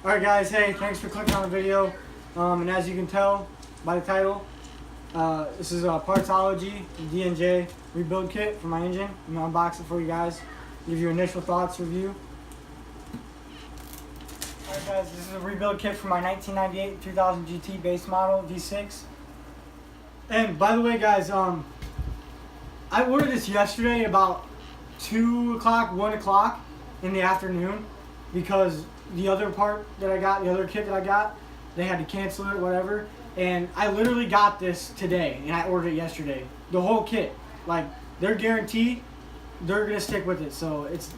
Alright guys, hey, thanks for clicking on the video. And as you can tell by the title, this is a Partsology DNJ Rebuild Kit for my engine. I'm going to unbox it for you guys, give you initial thoughts, review. Alright guys, this is a rebuild kit for my 1998 2000 GT base model V6. And by the way guys, I ordered this yesterday about 2 o'clock, 1 o'clock in the afternoon, because the other part that I got, the other kit that I got, they had to cancel it, whatever. And I literally got this today, and I ordered it yesterday. The whole kit. Like, they're guaranteed, they're going to stick with it. So it's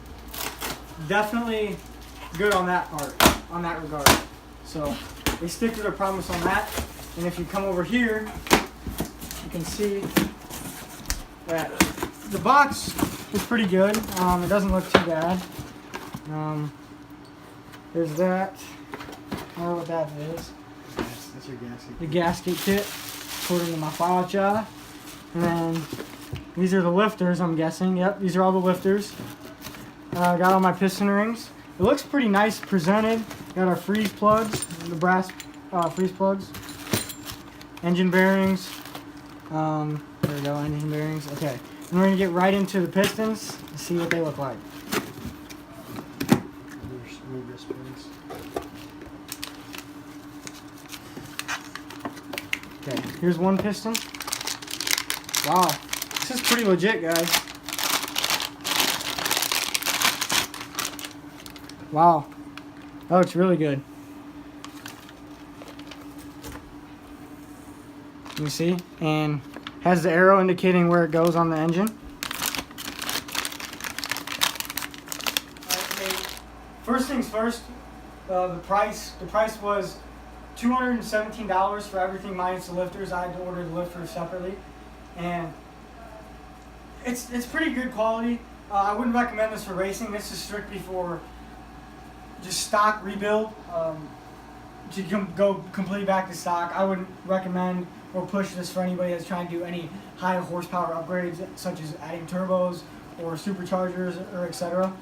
definitely good on that part, on that regard. So they stick to their promise on that. And if you come over here, you can see that the box is pretty good. It doesn't look too bad. There's that. I don't know what that is. That's your gasket. The gasket kit, according to my file jar. And then these are the lifters, I'm guessing. Yep, these are all the lifters. Got all my piston rings. It looks pretty nice presented. Got our freeze plugs, the brass freeze plugs. Engine bearings. There we go, engine bearings. Okay, and we're gonna get right into the pistons and see what they look like. Okay, here's one piston. Wow, this is pretty legit, guys. Wow, that looks really good. You see, and has the arrow indicating where it goes on the engine. First things first, the price was $217 for everything minus the lifters. I had to order the lifters separately, and it's pretty good quality. I wouldn't recommend this for racing. This is strictly for just stock rebuild. To go completely back to stock, I wouldn't recommend or push this for anybody that's trying to do any high horsepower upgrades, such as adding turbos or superchargers or etc.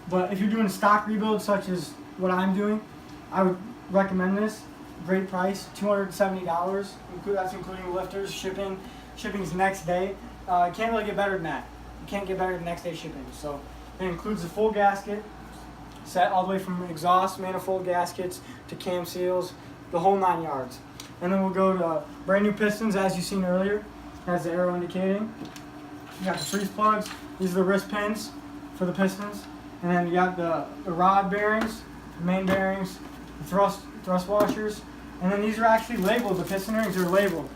But if you're doing stock rebuild, such as what I'm doing, I would recommend this. Great price, $270. That's including lifters, shipping. Shipping's next day. You can't really get better than that. You can't get better than next day shipping. So it includes the full gasket set, all the way from exhaust, manifold gaskets to cam seals, the whole 9 yards. And then we'll go to brand new pistons, as you've seen earlier. Has the arrow indicating. You got the freeze plugs. These are the wrist pins for the pistons. And then you got the rod bearings, the main bearings, the thrust washers. And then these are actually labeled. The piston rings are labeled.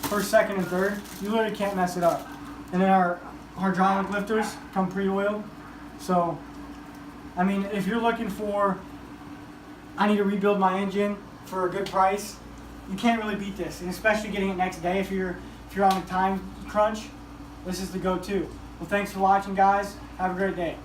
First, second, and third. You literally can't mess it up. And then our hydraulic lifters come pre-oiled. So, I mean, if you're looking for, I need to rebuild my engine for a good price, you can't really beat this. And especially getting it next day if you're on a time crunch, this is the go-to. Well, thanks for watching, guys. Have a great day.